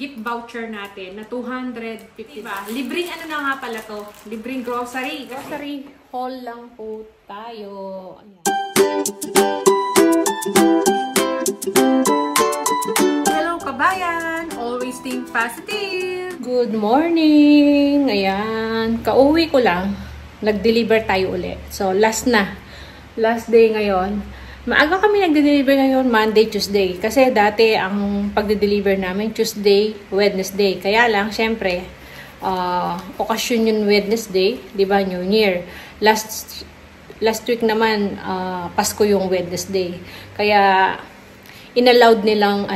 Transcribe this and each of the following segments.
gift voucher natin na 250. Diba? Libreng ano na nga pala to? Libreng grocery. Grocery haul lang po tayo. Ayan. Hello kabayan! Always think positive! Good morning! Ayan. Kauwi ko lang. Nag-deliver tayo ulit. So, last na. Last day ngayon. Maaga kami nagde-deliver ngayon, Monday, Tuesday. Kasi dati ang pagde-deliver namin, Tuesday, Wednesday. Kaya lang, syempre, okasyon yung Wednesday, di ba, New Year. Last week naman, Pasko yung Wednesday. Kaya, inallowed nilang,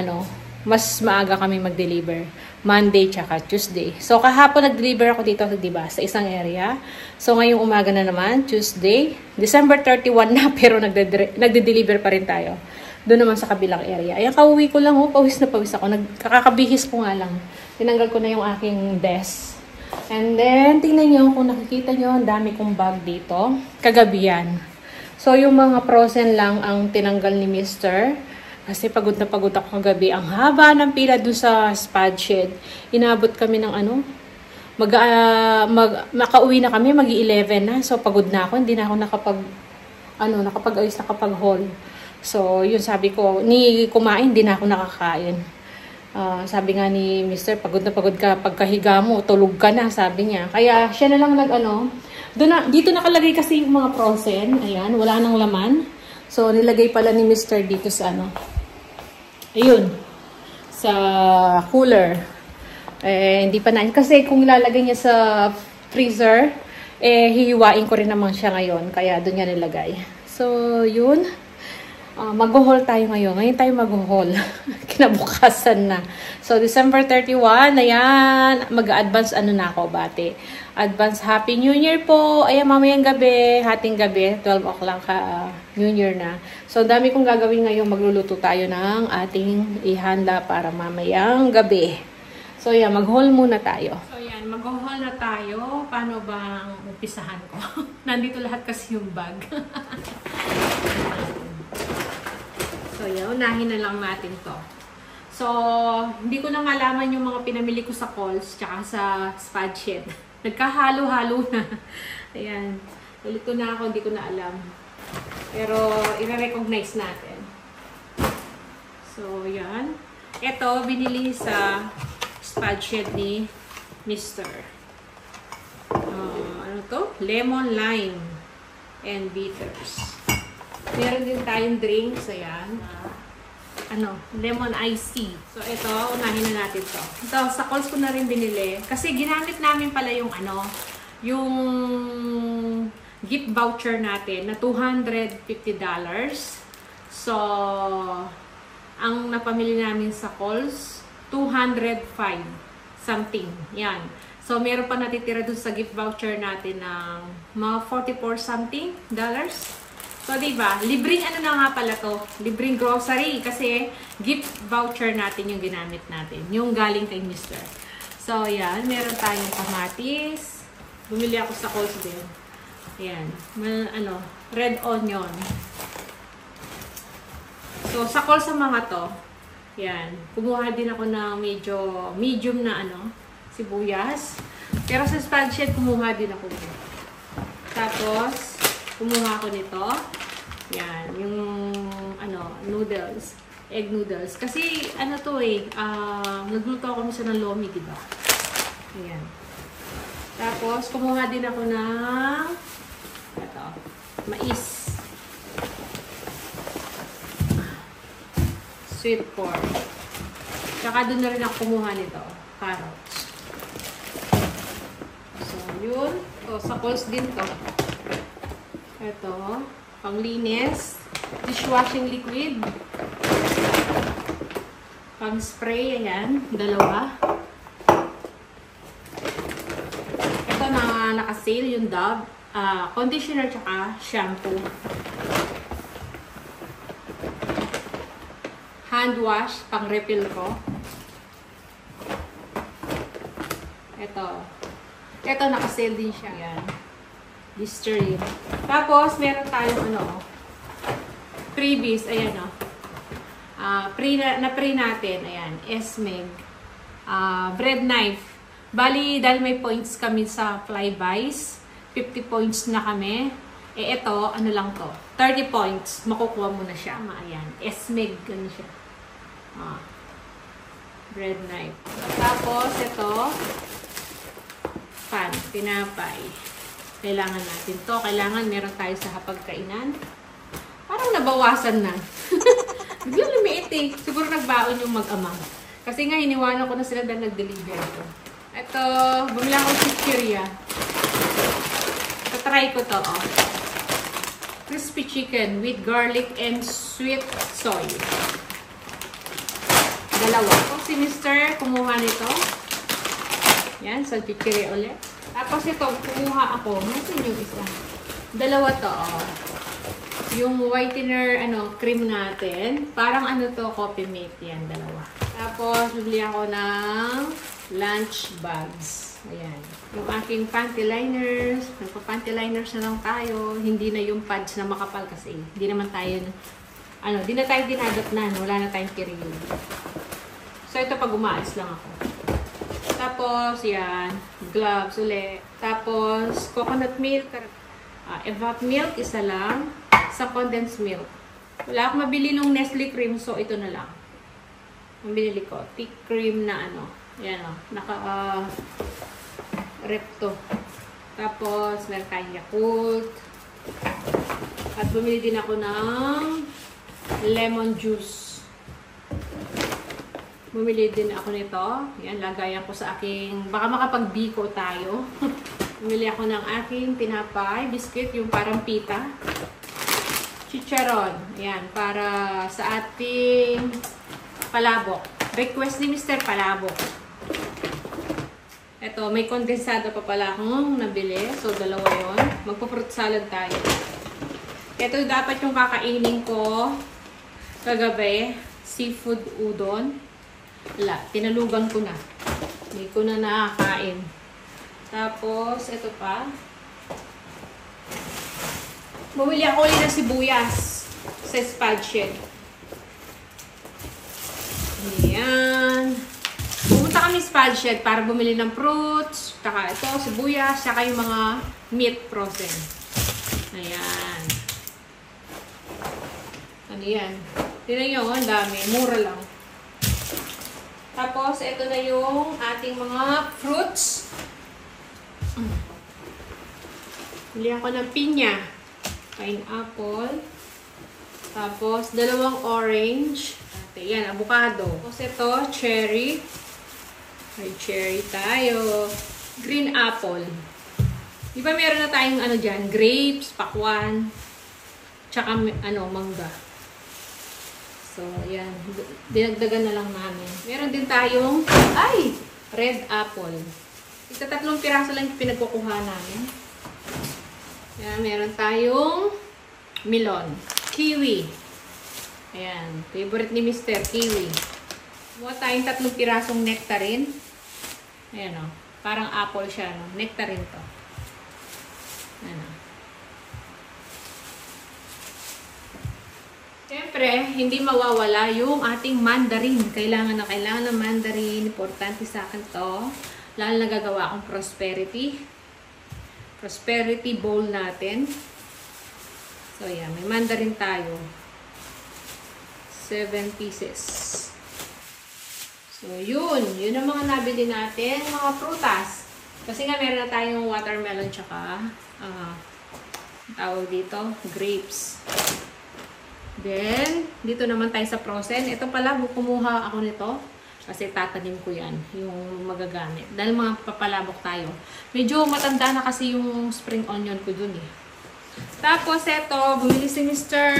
mas maaga kami mag-deliver. Monday tsaka Tuesday. So, kahapon nag-deliver ako dito, diba, sa isang area. So, ngayong umaga na naman, Tuesday. December 31 na, pero nagde-deliver pa rin tayo. Doon naman sa kabilang area. Ayan, kauwi ko lang, pawis na pawis ako. Kakabihis ko nga lang. Tinanggal ko na yung aking desk. And then, tingnan nyo, kung nakikita nyo, ang dami kong bag dito. Kagabi yan. So, yung mga frozen lang ang tinanggal ni Mr. Kasi pagod na pagod ako kagabi. Ang haba ng pila dun sa spad shed. Inabot kami ng makauwi na kami, mag-11 na. So, pagod na ako. Hindi na ako nakapag-ayos, nakapag-haul. So, yun sabi ko, kumain, hindi na ako nakakain. Sabi nga ni Mr., pagod na pagod ka, pagkahiga mo, tulog ka na, sabi niya. Kaya, siya na lang dito nakalagay kasi yung mga frozen. Ayan, wala nang laman. So, nilagay pala ni Mr. dito sa ayun, sa cooler. Hindi pa na. Kasi kung ilalagay niya sa freezer, hihiwain ko rin naman siya ngayon. Kaya doon niya nilagay. So, yun. Mag-haul tayo ngayon. Ngayon tayo mag-haul. Kinabukasan na. So, December 31, ayan. Mag-advance na ako, bate. Advance Happy New Year po. Ayan, mamayang gabi. Hating gabi. 12 o'clock New Year na. So, dami kong gagawin ngayon. Magluluto tayo ng ating ihanda para mamayang gabi. So, ayan. Mag-haul muna tayo. So, ayan. Mag-haul na tayo. Paano bang umpisahan ko? Nandito lahat kasi yung bag. So, ayan. Unahin na lang natin to. So, hindi ko na malaman yung mga pinamili ko sa Coles tsaka sa spad shed. Nagkahalo-halo na. Ayan. Nalito na ako, hindi ko na alam. Pero, i-recognize natin. So, yan. Ito, binili sa spad shed ni Mr. Ano to? Lemon, lime, and bitters. Meron din tayong drinks. Ayan. Lemon iced tea. So, ito, unahin na natin to. Ito, sa Coles ko na rin binili. Kasi ginamit namin pala yung yung gift voucher natin na $250. So, ang napamili namin sa Coles, 205 something. Yan. So, meron pa natitira dun sa gift voucher natin ng mga 44 something dollars. So, diba? Libreng na nga pala to. Libreng grocery. Kasi, gift voucher natin yung ginamit natin. Yung galing kay Mr. So, yan. Meron tayong kamatis. Bumili ako sa Coles din. Ayan. Red onion. So, sa Coles sa mga to, yan. Kumuha din ako ng medyo medium na sibuyas. Pero sa spad shed, kumuha din ako. Tapos, kumuha ko nito. Yan. Yung, noodles. Egg noodles. Kasi, nagluto ako sa ng lomi, diba? Ayan. Tapos, kumuha din ako ng mais. Sweet corn. Tsaka doon na rin ako kumuha nito. Carrots. So, yun. So, sa Coles din to. Ito, panglinis, dishwashing liquid, pang spray, ayan, dalawa. Ito na naka-sale yung Dove, conditioner tsaka shampoo. Hand wash, pang refill ko. Ito naka-sale din siya, ayan. Listerine. Tapos, meron tayong freebies. Ayan, na-pre natin. Ayan, Esmeg. bread knife. Bali, dahil may points kami sa Flybuys, 50 points na kami. Eh, ito, ano lang to? 30 points. Makukuha mo na siya. Ayan. Esmeg, ganun siya. Bread knife. Tapos, ito, pan, tinapay. Kailangan natin to. Kailangan meron tayo sa hapagkainan. Parang nabawasan na. Biglang lumiit eh. Siguro nagbaon yung mag-ama. Kasi nga, hiniwanan ko na sila dahil nag-deliver ko. Ito, bumili ako sa chichirya. Try ko to, oh. Crispy chicken with garlic and sweet soy. Dalawa. Kung si Mr. kumuha nito. Yan, sa chichirya ulit. Tapos ito, kumuha ako. Nasaan yung isa? Dalawa to, oh. Yung whitener, cream natin. Parang to, coffee mate yan, dalawa. Tapos, bibili ako ng lunch bags. Ayan. Yung aking panty liners. Nagpa-panty liners na lang tayo. Hindi na yung pads na makapal kasi. Hindi naman tayo, di na tayo dinadatnan. Wala na tayong period. So, ito pag umaalis lang ako. Tapos, yan. Gloves ulit. Tapos, coconut milk. Evap milk, isa lang. Sa condensed milk. Wala akong mabili nung Nestle cream. So, ito na lang. Ang binili ko. Thick cream na Yan o. Repto. Tapos, meron tayong Yakult. At bumili din ako ng lemon juice. Bumili din ako nito. Yan, lagayan ko sa aking, baka makapag-biko tayo. Bumili ako ng aking tinapay, biscuit, yung parang pita. Chicharon. Yan, para sa ating palabok. Request ni Mr. Palabok. Ito, may kondensado pa pala akong nabili. So, dalawa yun. Magpo-fruit salad tayo. Ito dapat yung kakainin ko kagabi. Seafood udon. Wala, tinalugan ko na. Hindi ko na nakakain. Tapos, ito pa. Bumili ako ulit ng sibuyas sa spadshell. Ayan. Pumunta kami sa spadshell para bumili ng fruits, saka ito, sibuyas, saka yung mga meat frozen. Ayan. Ano yan? Tignan nyo, ang dami. Mura lang. Tapos, ito na yung ating mga fruits. Bili ako ng pinya. Pineapple. Tapos, dalawang orange. Yan, avocado. Tapos ito, cherry. May cherry tayo. Green apple. Di ba meron na tayong dyan? Grapes, pakwan, tsaka mangga. So, yan. Dinagdagan na lang namin. Meron din tayong, red apple. Ito 3 piraso lang yung pinagkukuha namin. Yan, meron tayong melon. Kiwi. Ayan. Favorite ni Mr. Kiwi. Buha tayong 3 pirasong nectarine. Ayan o. Parang apple siya. Nectarine to. Ayan o. Siyempre, hindi mawawala yung ating mandarin. Kailangan ng mandarin. Importante sa akin to. Lalo na gagawa akong prosperity. Prosperity bowl natin. So, ayan. May mandarin tayo. 7 pieces. So, yun. Yun ang mga nabili natin. Mga prutas. Kasi nga, meron na tayong watermelon tsaka tawag dito, grapes. Then, dito naman tayo sa frozen. Ito pala, kumuha ako nito. Kasi tatanim ko yan. Yung magagamit. Dahil mga papalabok tayo. Medyo matanda na kasi yung spring onion ko dun eh. Tapos, ito, bumili si Mr.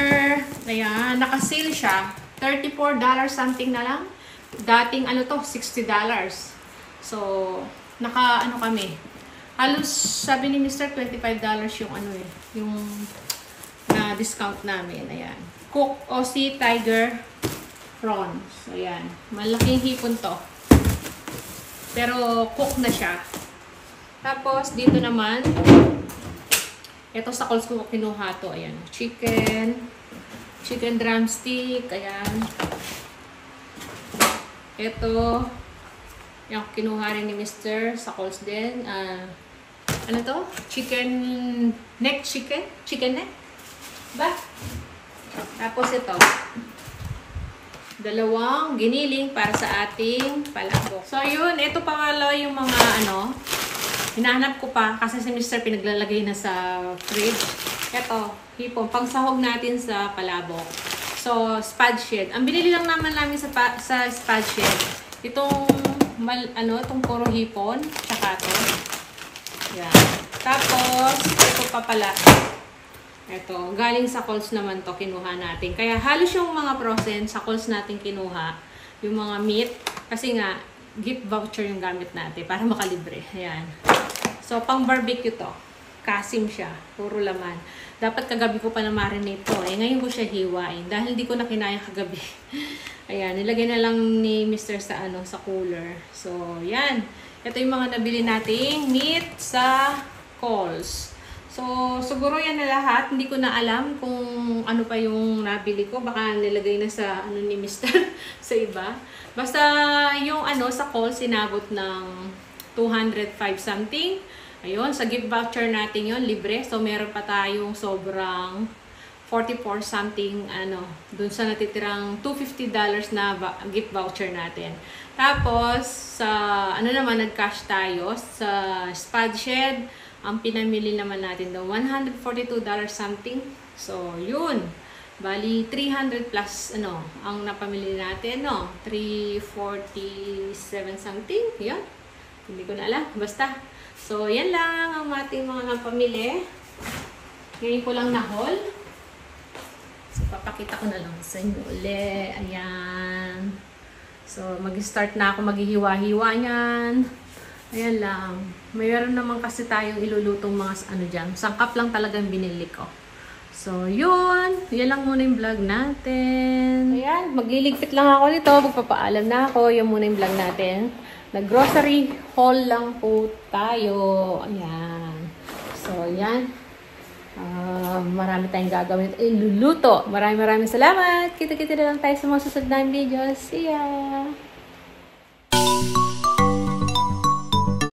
Ayan, naka-sale siya. $34 something na lang. Dating, $60. So, kami. Halos, sabi ni Mr. $25 yung yung na-discount namin. Ayan. Cook Aussie Tiger Prawns. Ayan. Malaking hipon to. Pero, cook na siya. Tapos, dito naman, ito sa calls ko kinuha to. Ayan. Chicken drumstick. Ayan. Ito, Yung kinuha rin ni Mr. sa Coles din. Ano to? Chicken neck chicken? Chicken neck? Ba? Tapos ito. Dalawang giniling para sa ating palabok. So, yun. Ito pangalawa yung mga hinahanap ko pa kasi si Mr. pinaglalagay na sa fridge. Ito, hipon. Pangsahog natin sa palabok. So, spad shed. Ang binili lang naman namin sa spad shed, itong, itong puro hipon, tsaka ito. Yan. Tapos, ito pa pala. Ito, galing sa Coles naman to kinuha natin. Kaya halos yung mga frozen sa Coles natin kinuha. Yung mga meat. Kasi nga, gift voucher yung gamit natin para makalibre. Ayan. So, pang barbecue to. Kasim siya. Puro laman. Dapat kagabi ko pa na-marinate to. Ngayon ko siya hiwain. Dahil hindi ko na kinaya kagabi. Ayan. Nilagay na lang ni Mr. sa, sa cooler. So, yan. Ito yung mga nabili nating meat sa Coles. So, siguro yan na lahat. Hindi ko na alam kung ano pa yung nabili ko. Baka nilagay na sa ni Mr. sa iba. Basta yung sa Coles, sinabot ng 205 something. Ayun, sa gift voucher natin yon libre. So, meron pa tayong sobrang 44 something, dun sa natitirang $250 na gift voucher natin. Tapos, sa, naman, nag-cash tayo sa Spad Shed. Ang pinamili naman natin daw, $142 something. So, yun. Bali, 300 plus, ang napamili natin, 347 something. Yan. Hindi ko na alam. Basta. So, yan lang ang ating mga napamili. Ngayon ko lang na-haul. So, papakita ko na lang sa inyo ulit. Ayan. So, mag-start na ako maghihiwa-hiwa niyan. Ayan lang. Mayroon naman kasi tayong ilulutong mga dyan. Sangkap lang talagang binili ko. So, yun. Yan lang muna yung vlog natin. Ayan. Magliligpit lang ako nito. Magpapaalam na ako. Yan muna yung vlog natin. Nag-grocery haul lang po tayo. Ayan. So, yan. Marami tayong gagawin. Iluluto. Maraming salamat. Kita-kita na lang tayo sa mga susunod na videos. See ya!